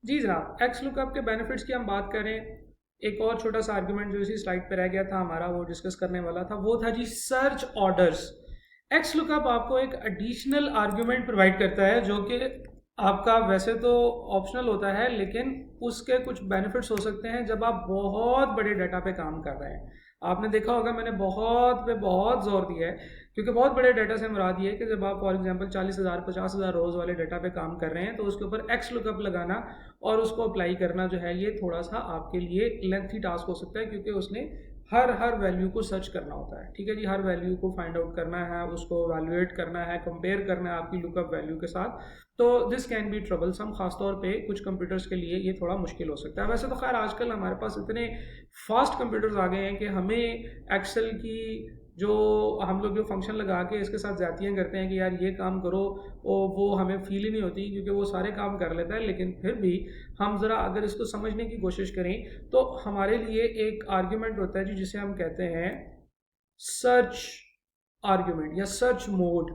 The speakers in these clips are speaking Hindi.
जी जनाब, एक्स लुकअप के बेनिफिट्स की हम बात करें। एक और छोटा सा आर्गुमेंट जो इसी स्लाइड पे रह गया था हमारा, वो डिस्कस करने वाला था, वो था जी सर्च ऑर्डर्स। एक्स लुकअप आपको एक एडिशनल आर्गुमेंट प्रोवाइड करता है जो कि आपका वैसे तो ऑप्शनल होता है, लेकिन उसके कुछ बेनिफिट्स हो सकते हैं जब आप बहुत बड़े डाटा पे काम कर रहे हैं। आपने देखा होगा मैंने बहुत पे बहुत जोर दिया है, क्योंकि बहुत बड़े डाटा से मुराद ये है कि जब आप फॉर एग्जांपल 40,000 50,000 रोज़ वाले डाटा पे काम कर रहे हैं तो उसके ऊपर एक्स लुकअप लगाना और उसको अप्लाई करना जो है ये थोड़ा सा आपके लिए लेंथी टास्क हो सकता है, क्योंकि उसने हर वैल्यू को सर्च करना होता है। ठीक है जी, हर वैल्यू को फाइंड आउट करना है, उसको वैल्यूएट करना है, कंपेयर करना है आपकी लुकअप वैल्यू के साथ। तो दिस कैन बी ट्रबलसम, खासतौर पे कुछ कंप्यूटर्स के लिए ये थोड़ा मुश्किल हो सकता है। वैसे तो खैर आजकल हमारे पास इतने फास्ट कंप्यूटर्स आ गए हैं कि हमें एक्सेल की जो हम लोग जो फंक्शन लगा के इसके साथ ज़्यादतियाँ करते हैं कि यार ये काम करो, वो हमें फील ही नहीं होती, क्योंकि वो सारे काम कर लेता है। लेकिन फिर भी हम ज़रा अगर इसको समझने की कोशिश करें तो हमारे लिए एक आर्ग्यूमेंट होता है जी जिसे हम कहते हैं सर्च आर्ग्यूमेंट या सर्च मोड।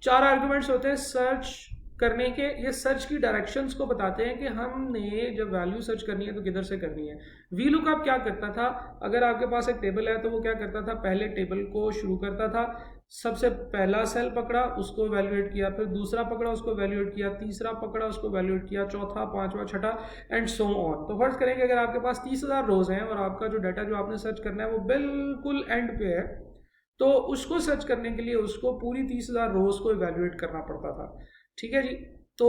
चार आर्ग्यूमेंट्स होते हैं सर्च करने के। ये सर्च की डायरेक्शंस को बताते हैं कि हमने जब वैल्यू सर्च करनी है तो किधर से करनी है। वी लुकअप क्या करता था, अगर आपके पास एक टेबल है तो वो क्या करता था, पहले टेबल को शुरू करता था, सबसे पहला सेल पकड़ा उसको वैल्यूएट किया, फिर दूसरा पकड़ा उसको वैल्यूएट किया, तीसरा पकड़ा उसको वैल्यूएट किया, चौथा पांचवा छठा एंड सो ऑन। तो फर्ज करेंगे अगर आपके पास 30,000 रोज हैं और आपका जो डाटा जो आपने सर्च करना है वो बिल्कुल एंड पे है, तो उसको सर्च करने के लिए उसको पूरी 30,000 रोज को इवेल्युएट करना पड़ता था। ठीक है जी। तो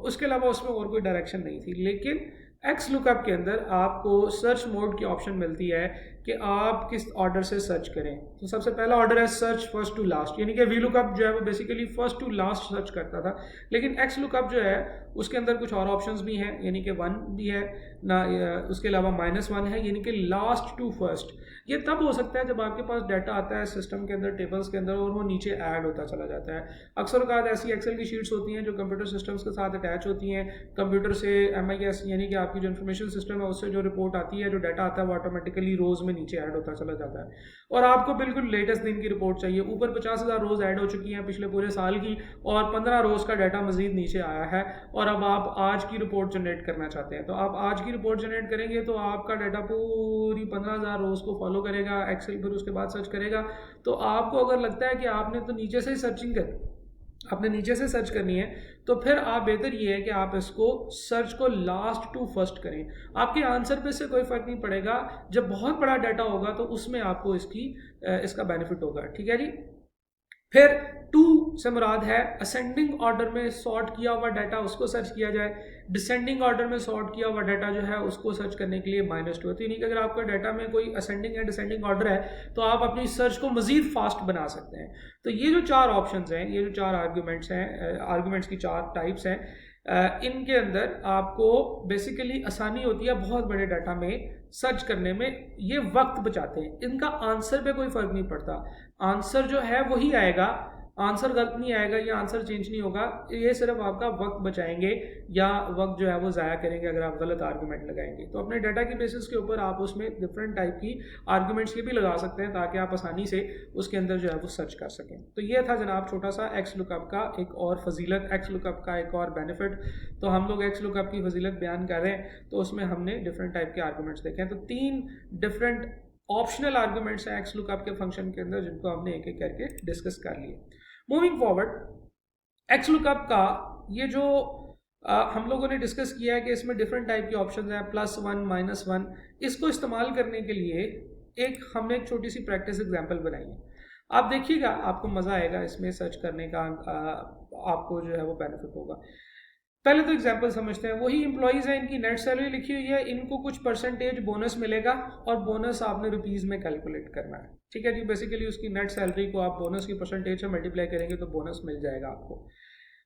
उसके अलावा उसमें और कोई डायरेक्शन नहीं थी। लेकिन एक्स लुकअप के अंदर आपको सर्च मोड की ऑप्शन मिलती है कि आप किस ऑर्डर से सर्च करें। तो सबसे पहला ऑर्डर है सर्च फर्स्ट टू लास्ट, यानी कि वी लुकअप जो है वो basically first to last search करता था। लेकिन एक्स लुकअप जो है उसके अंदर कुछ और ऑप्शंस भी हैं, यानी कि वन भी है ना, उसके अलावा -1 है, यानी कि लास्ट टू फर्स्ट। ये तब हो सकता है जब आपके पास डाटा आता है सिस्टम के अंदर, टेबल्स के अंदर, और वो नीचे ऐड होता चला जाता है। अक्सर औकात ऐसी एक्सेल की शीट्स होती हैं जो कंप्यूटर सिस्टम्स के साथ अटैच होती हैं। कंप्यूटर से MIS यानी कि आपकी जो इन्फॉर्मेशन सिस्टम है उससे जो रिपोर्ट आती है, जो डाटा आता है, वो ऑटोमेटिकली रोज में नीचे ऐड होता चला जाता है। और आपको बिल्कुल लेटेस्ट दिन की रिपोर्ट चाहिए, ऊपर 50,000 रोज ऐड हो चुकी हैं पिछले पूरे साल की, और 15 रोज का डाटा मजीद नीचे आया है, और अब आप आज की रिपोर्ट जनरेट करना चाहते हैं। तो आप आज की रिपोर्ट जनरेट करेंगे तो आपका डाटा पूरी 15,000 रोज को फॉलो करेगा एक्सेल, फिर उसके बाद सर्च करेगा। तो आपको अगर लगता है कि आपने तो नीचे से ही सर्चिंग कर आपने नीचे से सर्च करनी है, तो फिर आप बेहतर ये है कि आप इसको सर्च को लास्ट टू फर्स्ट करें। आपके आंसर पे से कोई फर्क नहीं पड़ेगा, जब बहुत बड़ा डाटा होगा तो उसमें आपको इसका बेनिफिट होगा। ठीक है जी। फिर टू से मुराद है असेंडिंग ऑर्डर में सॉर्ट किया हुआ डाटा, उसको सर्च किया जाए। डिसेंडिंग ऑर्डर में सॉर्ट किया हुआ डाटा जो है उसको सर्च करने के लिए -2 है। तो यानी कि अगर आपका डाटा में कोई असेंडिंग या डिसेंडिंग ऑर्डर है तो आप अपनी सर्च को मजीद फास्ट बना सकते हैं। तो ये जो चार ऑप्शंस हैं, ये जो चार आर्ग्यूमेंट्स हैं, आर्ग्यूमेंट्स की चार टाइप्स हैं, इनके अंदर आपको बेसिकली आसानी होती है बहुत बड़े डाटा में सर्च करने में। ये वक्त बचाते हैं, इनका आंसर पे कोई फर्क नहीं पड़ता। आंसर जो है वही आएगा, आंसर गलत नहीं आएगा या आंसर चेंज नहीं होगा। ये सिर्फ आपका वक्त बचाएंगे या वक्त जो है वो ज़ाया करेंगे अगर आप गलत आर्गुमेंट लगाएंगे। तो अपने डाटा की बेसिस के ऊपर आप उसमें डिफरेंट टाइप की आर्गुमेंट्स ये भी लगा सकते हैं ताकि आप आसानी से उसके अंदर जो है वो सर्च कर सकें। तो ये था जनाब छोटा सा एक्स लुकअप का एक और फजीलत, एक्स लुकअप का एक और बेनिफिट। तो हम लोग एक्स लुकअप की फजीलत बयान कर रहे हैं, तो उसमें हमने डिफरेंट टाइप के आर्गुमेंट्स देखे हैं। तो 3 डिफरेंट ऑप्शनल आर्गुमेंट्स हैं एक्स लुकअप के फंक्शन के अंदर, जिनको हमने एक एक करके डिस्कस कर लिए। मूविंग फॉरवर्ड, एक्स लुकअप का ये जो हम लोगों ने डिस्कस किया है कि इसमें डिफरेंट टाइप के ऑप्शंस हैं, +1 -1। इसको इस्तेमाल करने के लिए हमने एक छोटी सी प्रैक्टिस एग्जांपल बनाई है। आप देखिएगा, आपको मज़ा आएगा इसमें सर्च करने का, आपको जो है वो बेनिफिट होगा। पहले तो एग्जांपल समझते हैं। वही एम्प्लॉइज़ हैं, इनकी नेट सैलरी लिखी हुई है, इनको कुछ परसेंटेज बोनस मिलेगा और बोनस आपने रुपीज़ में कैलकुलेट करना है। ठीक है जी। बेसिकली उसकी नेट सैलरी को आप बोनस की परसेंटेज से मल्टीप्लाई करेंगे तो बोनस मिल जाएगा आपको।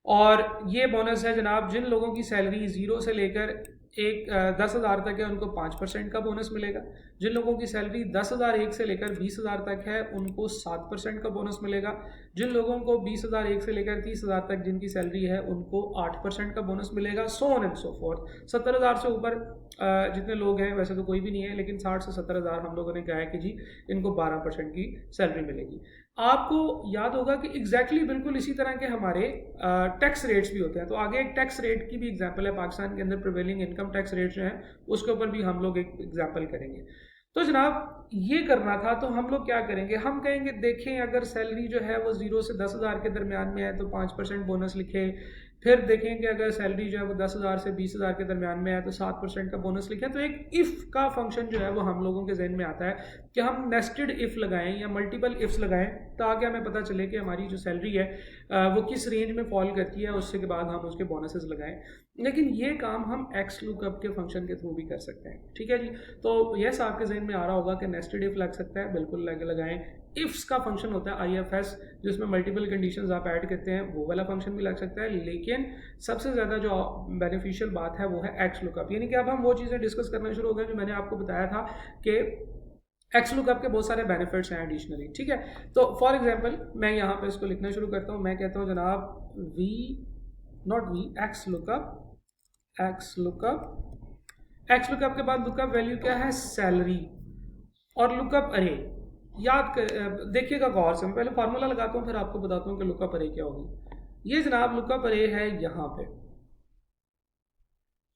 और ये बोनस है जनाब, जिन लोगों की सैलरी 0 से लेकर 10,000 तक है उनको 5% का बोनस मिलेगा। जिन लोगों की सैलरी 10,001 से लेकर 20,000 तक है उनको 7% का बोनस मिलेगा। जिन लोगों को 20,001 से लेकर 30,000 तक जिनकी सैलरी है उनको 8% का बोनस मिलेगा, so on and so fourth. 70,000 से ऊपर जितने लोग हैं, वैसे तो कोई भी नहीं है, लेकिन 60 से 70,000 हम लोगों ने कहा है कि जी इनको 12% की सैलरी मिलेगी। आपको याद होगा कि एग्जैक्टली बिल्कुल इसी तरह के हमारे टैक्स रेट्स भी होते हैं। तो आगे एक टैक्स रेट की भी एग्जांपल है, पाकिस्तान के अंदर प्रिवेलिंग इनकम टैक्स रेट जो है उसके ऊपर भी हम लोग एक एग्जांपल करेंगे। तो जनाब ये करना था, तो हम लोग क्या करेंगे, हम कहेंगे देखें अगर सैलरी जो है वो 0 से 10,000 के दरमियान में है तो 5% बोनस लिखे। फिर देखें कि अगर सैलरी जो है वो 10,000 से 20,000 के दरमियान में है तो 7% का बोनस लिखें। तो एक इफ़ का फंक्शन जो है वो हम लोगों के जहन में आता है कि हम नेस्टेड इफ़ लगाएं या मल्टीपल इफ्स लगाएं ताकि हमें पता चले कि हमारी जो सैलरी है वो किस रेंज में फॉल करती है, उसके बाद हम उसके बोनसेस लगाएं। लेकिन ये काम हम एक्स लुकअप के फंक्शन के थ्रू भी कर सकते हैं। ठीक है जी, तो यस आपके जहन में आ रहा होगा कि नेस्टेड इफ लग सकता है, बिल्कुल लगाएं। इफ्स का फंक्शन होता है IFS, जिसमें मल्टीपल कंडीशंस आप ऐड करते हैं, वो वाला फंक्शन भी लग सकता है। लेकिन सबसे ज़्यादा जो बेनिफिशियल बात है वो है एक्स लुकअप, यानी कि अब हम वो चीज़ें डिस्कस करना शुरू हो गए जो मैंने आपको बताया था कि एक्स लुकअप के बहुत सारे बेनिफिट्स हैं एडिशनली। ठीक है, तो फॉर एग्जांपल मैं यहाँ पे इसको लिखना शुरू करता हूँ। मैं कहता हूँ जनाब एक्स लुकअप के बाद लुकअप वैल्यू क्या है, सैलरी, और लुकअप अरे याद कर देखिएगा गौर से। मैं पहले फार्मूला लगाता हूँ फिर आपको बताता हूँ कि लुकअप अरे क्या होगी। ये जनाब लुकअप अरे है यहाँ पे,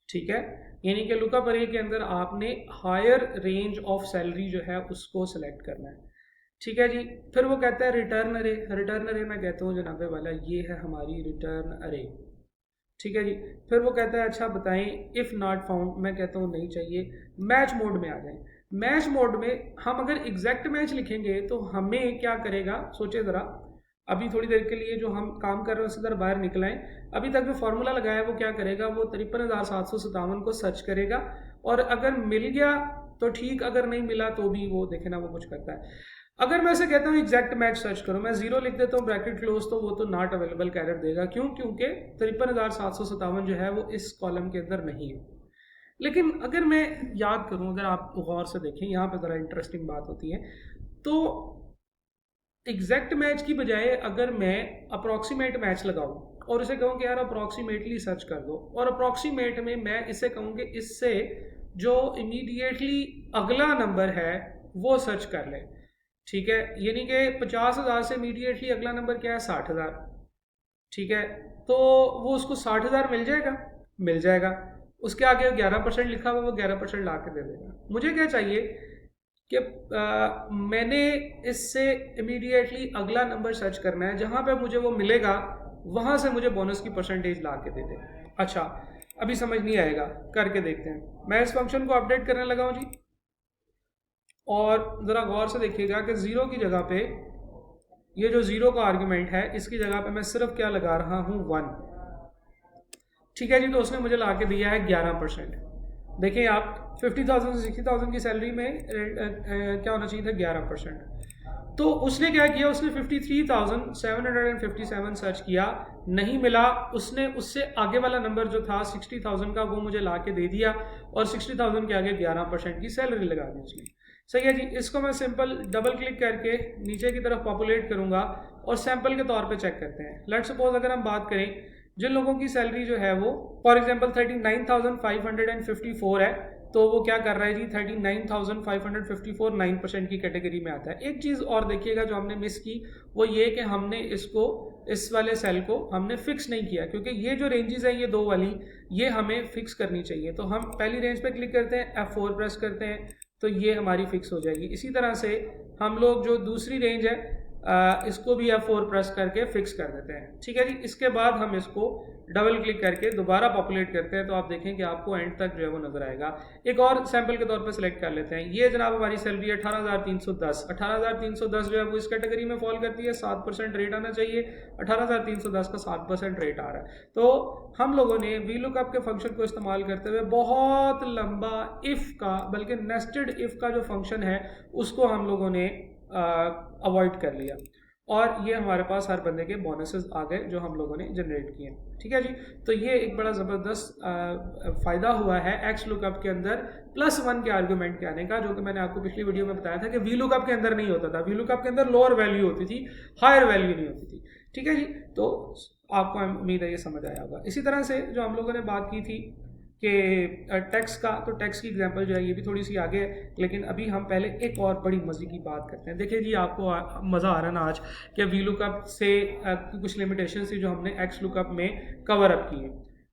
ठीक है, यानी कि लुकअप अरे के अंदर आपने हायर रेंज ऑफ सैलरी जो है उसको सिलेक्ट करना है। ठीक है जी, फिर वो कहता है रिटर्न अरे। रिटर्न अरे मैं कहता हूँ जनाबे वाला ये है हमारी रिटर्न अरे। ठीक है जी, फिर वो कहता है अच्छा बताएं इफ़ नॉट फाउंड, मैं कहता हूँ नहीं चाहिए। मैच मोड में आ जाएं। मैच मोड में हम अगर एग्जैक्ट मैच लिखेंगे तो हमें क्या करेगा, सोचे ज़रा। अभी थोड़ी देर के लिए जो हम काम कर रहे हैं उससे ज़रा बाहर निकलाएं। अभी तक जो फार्मूला लगाया है वो क्या करेगा, वो 53,757 को सर्च करेगा, और अगर मिल गया तो ठीक, अगर नहीं मिला तो भी वो देखे ना वो कुछ करता है। अगर मैं ऐसे कहता हूँ एग्जैक्ट मैच सर्च करो, मैं 0 लिख देता हूँ ब्रैकेट क्लोज, तो वो तो नॉट अवेलेबल का एरर देगा। क्यों? क्योंकि 53,757 जो है वो इस कॉलम के अंदर नहीं है। लेकिन अगर मैं याद करूं, अगर आप गौर से देखें यहाँ पे ज़रा इंटरेस्टिंग बात होती है, तो एग्जैक्ट मैच की बजाय अगर मैं अप्रॉक्सीमेट मैच लगाऊं और इसे कहूं कि यार अप्रॉक्सीमेटली सर्च कर दो, और अप्रॉक्सीमेट में मैं इसे कहूं कि इससे जो इमीडिएटली अगला नंबर है वो सर्च कर ले। ठीक है, यानी कि 50,000 से इमीडिएटली अगला नंबर क्या है, 60,000। ठीक है, तो वो उसको 60,000 मिल जाएगा, मिल जाएगा। उसके आगे 11% लिखा हुआ, वो 11% ला के दे देगा। मुझे क्या चाहिए कि मैंने इससे इमीडिएटली अगला नंबर सर्च करना है, जहाँ पे मुझे वो मिलेगा वहाँ से मुझे बोनस की परसेंटेज ला के दे दे। अच्छा, अभी समझ नहीं आएगा, करके देखते हैं। मैं इस फंक्शन को अपडेट करने लगा हूँ जी, और ज़रा गौर से देखिएगा कि 0 की जगह पे, ये जो 0 का आर्ग्यूमेंट है इसकी जगह पे मैं सिर्फ क्या लगा रहा हूँ, 1। ठीक है जी, तो उसने मुझे ला के दिया है 11%। देखिए आप 50,000 से 60,000 की सैलरी में क्या होना चाहिए था, 11%। तो उसने क्या किया, उसने 53,757 सर्च किया, नहीं मिला। उसने उससे आगे वाला नंबर जो था 60,000 का वो मुझे ला के दे दिया, और 60,000 के आगे 11% की सैलरी लगा दी उसने। सही है जी, इसको मैं सिंपल डबल क्लिक करके नीचे की तरफ पॉपुलेट करूंगा और सैंपल के तौर पे चेक करते हैं। लेट्स सपोज अगर हम बात करें जिन लोगों की सैलरी जो है वो फॉर एग्जांपल 39,554 है, तो वो क्या कर रहा है जी, 39,554 9% की कैटेगरी में आता है। एक चीज़ और देखिएगा जो हमने मिस की, वो ये कि हमने इसको, इस वाले सेल को हमने फिक्स नहीं किया, क्योंकि ये जो रेंजेस हैं ये दो वाली, ये हमें फिक्स करनी चाहिए। तो हम पहली रेंज पे क्लिक करते हैं, F4 प्रेस करते हैं, तो ये हमारी फिक्स हो जाएगी। इसी तरह से हम लोग जो दूसरी रेंज है इसको भी F4 प्रेस करके फिक्स कर देते हैं। ठीक है जी, इसके बाद हम इसको डबल क्लिक करके दोबारा पॉपुलेट करते हैं, तो आप देखें कि आपको एंड तक जो है वो नजर आएगा। एक और सैंपल के तौर पर सिलेक्ट कर लेते हैं। ये जनाब हमारी सैलरी है 18,310। 18,310 जो है वो इस कैटेगरी में फॉल करती है, 7% रेट आना चाहिए। 18,310 का 7% रेट आ रहा है। तो हम लोगों ने VLOOKUP के फंक्शन को इस्तेमाल करते हुए बहुत लंबा इफ़ का, बल्कि नेस्टेड इफ़ का जो फंक्शन है उसको हम लोगों ने अवॉइड कर लिया, और ये हमारे पास हर बंदे के बोनसेस आ गए जो हम लोगों ने जनरेट किए। ठीक है जी, तो ये एक बड़ा ज़बरदस्त फ़ायदा हुआ है एक्स लुकअप के अंदर +1 के आर्गूमेंट के आने का, जो कि मैंने आपको पिछली वीडियो में बताया था कि VLOOKUP के अंदर नहीं होता था। VLOOKUP के अंदर लोअर वैल्यू होती थी, हायर वैल्यू नहीं होती थी। ठीक है जी, तो आपको उम्मीद है ये समझ आया होगा। इसी तरह से जो हम लोगों ने बात की थी कि टैक्स का, तो टैक्स की एग्जांपल जो है ये भी थोड़ी सी आगे है, लेकिन अभी हम पहले एक और बड़ी मज़े की बात करते हैं। देखिए जी, आपको मज़ा आ रहा है ना आज कि वी लुकअप से कुछ लिमिटेशन थी जो हमने एक्स लुकअप में कवर अप की है।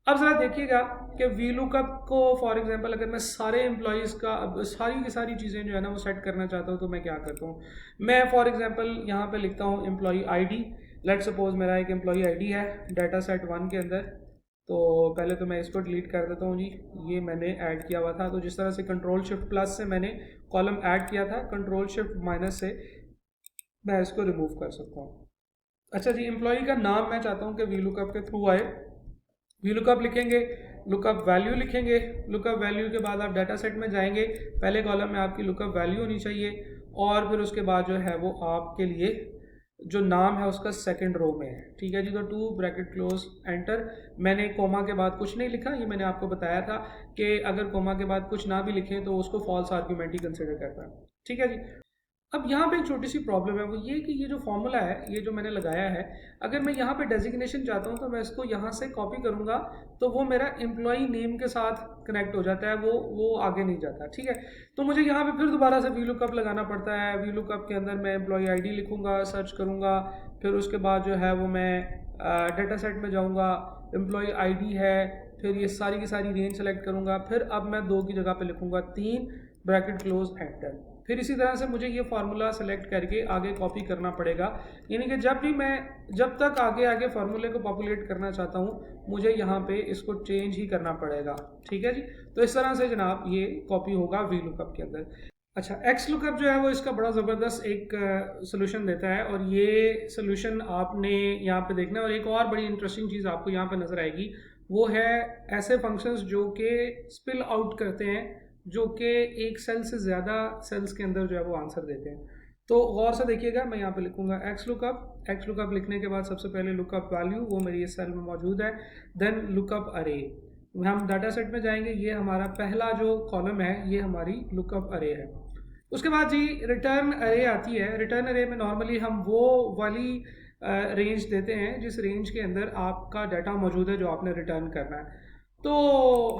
अब ज़रा देखिएगा कि वी लुकअप को फॉर एग्जांपल अगर मैं सारे एम्प्लॉयज़ का सारी की सारी चीज़ें जो है ना वो सेट करना चाहता हूँ, तो मैं क्या करता हूँ, मैं फॉर एग्जांपल यहाँ पे लिखता हूँ एम्प्लॉई आईडी। लेट सपोज मेरा एक एम्प्लॉई आईडी है डाटा सेट 1 के अंदर। तो पहले तो मैं इसको डिलीट कर देता हूँ जी, ये मैंने ऐड किया हुआ था। तो जिस तरह से कंट्रोल शिफ्ट प्लस से मैंने कॉलम ऐड किया था, कंट्रोल शिफ्ट माइनस से मैं इसको रिमूव कर सकता हूँ। अच्छा जी, एम्प्लॉई का नाम मैं चाहता हूँ कि वी लुकअप के थ्रू आए। वी लुकअप लिखेंगे, लुकअप वैल्यू लिखेंगे, लुकअप वैल्यू के बाद आप डाटा सेट में जाएंगे, पहले कॉलम में आपकी लुकअप वैल्यू होनी चाहिए और फिर उसके बाद जो है वो आपके लिए जो नाम है उसका सेकंड रो में है। ठीक है जी, तो 2 ब्रैकेट क्लोज एंटर। मैंने कोमा के बाद कुछ नहीं लिखा, ये मैंने आपको बताया था कि अगर कोमा के बाद कुछ ना भी लिखें तो उसको फॉल्स आर्ग्यूमेंट ही कंसिडर करता है। ठीक है जी। अब यहाँ पे एक छोटी सी प्रॉब्लम है, वो ये कि ये जो फॉर्मूला है, ये जो मैंने लगाया है, अगर मैं यहाँ पे डेजिग्नेशन चाहता हूँ तो मैं इसको यहाँ से कॉपी करूँगा तो वो मेरा एम्प्लॉई नेम के साथ कनेक्ट हो जाता है, वो आगे नहीं जाता। ठीक है, तो मुझे यहाँ पे फिर दोबारा से वी लुकअप लगाना पड़ता है। वी लुकअप के अंदर मैं एम्प्लॉई आईडी लिखूँगा, सर्च करूँगा, फिर उसके बाद जो है वो मैं डाटा सेट में जाऊँगा, एम्प्लॉई आईडी है, फिर ये सारी की सारी रेंज सेलेक्ट करूँगा, फिर अब मैं 2 की जगह पे लिखूँगा 3 ब्रैकेट क्लोज एंटर। फिर इसी तरह से मुझे ये फार्मूला सेलेक्ट करके आगे कॉपी करना पड़ेगा, यानी कि जब तक आगे आगे फार्मूले को पॉपुलेट करना चाहता हूँ मुझे यहाँ पे इसको चेंज ही करना पड़ेगा। ठीक है जी, तो इस तरह से जनाब ये कॉपी होगा वी लुकअप के अंदर। अच्छा, एक्स लुकअप जो है वो इसका बड़ा ज़बरदस्त एक सोल्यूशन देता है और ये सोल्यूशन आपने यहाँ पे देखना है। और एक और बड़ी इंटरेस्टिंग चीज़ आपको यहाँ पे नज़र आएगी, वो है ऐसे फंक्शंस जो कि स्पिल आउट करते हैं, जो कि एक सेल से ज़्यादा सेल्स के अंदर जो है वो आंसर देते हैं। तो गौर से देखिएगा, मैं यहाँ पे लिखूँगा एक्स लुकअप लिखने के बाद सबसे पहले लुकअप वैल्यू, वो मेरी इस सेल में मौजूद है, देन लुकअप अरे। हम डाटा सेट में जाएंगे, ये हमारा पहला जो कॉलम है ये हमारी लुकअप अरे है। उसके बाद जी रिटर्न अरे आती है। रिटर्न अरे में नॉर्मली हम वो वाली रेंज देते हैं जिस रेंज के अंदर आपका डाटा मौजूद है जो आपने रिटर्न करना है। तो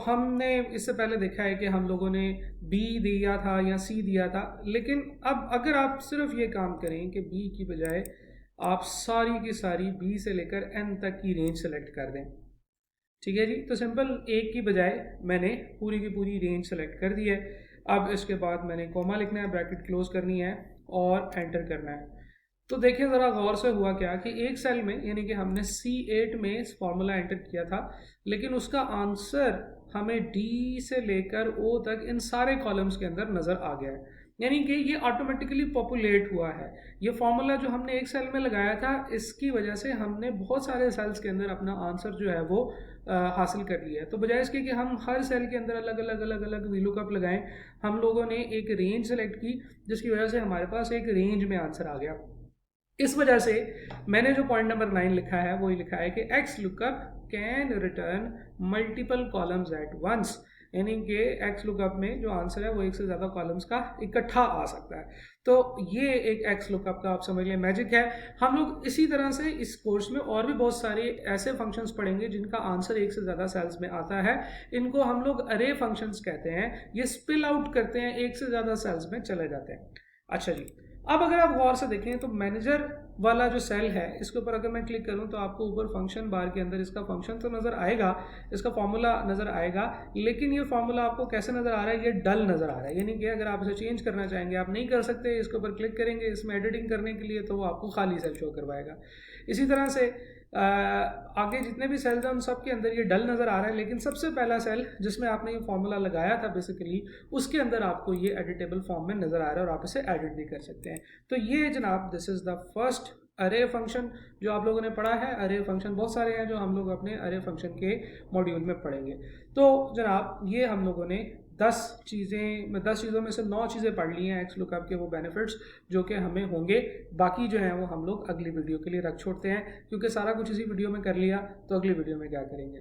हमने इससे पहले देखा है कि हम लोगों ने बी दिया था या सी दिया था, लेकिन अब अगर आप सिर्फ ये काम करें कि बी की बजाय आप सारी की सारी बी से लेकर एन तक की रेंज सेलेक्ट कर दें। ठीक है जी, तो सिंपल एक की बजाय मैंने पूरी की पूरी रेंज सेलेक्ट कर दी है। अब इसके बाद मैंने कोमा लिखना है, ब्रैकेट क्लोज करनी है और एंटर करना है। तो देखिए ज़रा गौर से हुआ क्या कि एक सेल में, यानी कि हमने C8 में फॉर्मूला एंटर किया था, लेकिन उसका आंसर हमें D से लेकर O तक इन सारे कॉलम्स के अंदर नज़र आ गया है, यानी कि ये ऑटोमेटिकली पॉपुलेट हुआ है। ये फार्मूला जो हमने एक सेल में लगाया था, इसकी वजह से हमने बहुत सारे सेल्स के अंदर अपना आंसर जो है वो हासिल कर लिया है। तो बजाय इसके कि हम हर सेल के अंदर अलग अलग वी लुकअप लगाएं, हम लोगों ने एक रेंज सेलेक्ट की जिसकी वजह से हमारे पास एक रेंज में आंसर आ गया। इस वजह से मैंने जो पॉइंट नंबर 9 लिखा है वही लिखा है कि X lookup can return multiple columns at once, यानी कि एक्स लुकअप में जो आंसर है वो एक से ज़्यादा कॉलम्स का इकट्ठा आ सकता है। तो ये एक एक्स लुकअप का आप समझ लें मैजिक है। हम लोग इसी तरह से इस कोर्स में और भी बहुत सारे ऐसे फंक्शंस पढ़ेंगे जिनका आंसर एक से ज़्यादा सेल्स में आता है। इनको हम लोग अरे फंक्शंस कहते हैं। ये स्पिल आउट करते हैं, एक से ज़्यादा सेल्स में चले जाते हैं। अच्छा जी, अब अगर आप गौर से देखें तो मैनेजर वाला जो सेल है इसके ऊपर अगर मैं क्लिक करूं तो आपको ऊपर फंक्शन बार के अंदर इसका फंक्शन तो नज़र आएगा, इसका फॉर्मूला नज़र आएगा, लेकिन ये फॉर्मूला आपको कैसे नज़र आ रहा है, ये डल नज़र आ रहा है। यानी कि अगर आप इसे चेंज करना चाहेंगे आप नहीं कर सकते। इसके ऊपर क्लिक करेंगे इसमें एडिटिंग करने के लिए तो वो आपको खाली सेल शो करवाएगा। इसी तरह से आगे जितने भी सेल्स हैं उन सब के अंदर ये डल नज़र आ रहा है, लेकिन सबसे पहला सेल जिसमें आपने ये फॉर्मूला लगाया था बेसिकली उसके अंदर आपको ये एडिटेबल फॉर्म में नज़र आ रहा है और आप इसे एडिट भी कर सकते हैं। तो ये जनाब दिस इज़ द फर्स्ट अरे फंक्शन जो आप लोगों ने पढ़ा है। अरे फंक्शन बहुत सारे हैं जो हम लोग अपने अरे फंक्शन के मॉड्यूल में पढ़ेंगे। तो जनाब ये हम लोगों ने 10 चीज़ों में से 9 चीज़ें पढ़ ली हैं एक्स लुकअप के वो बेनिफिट्स जो कि हमें होंगे। बाकी जो हैं वो हम लोग अगली वीडियो के लिए रख छोड़ते हैं, क्योंकि सारा कुछ इसी वीडियो में कर लिया तो अगली वीडियो में क्या करेंगे।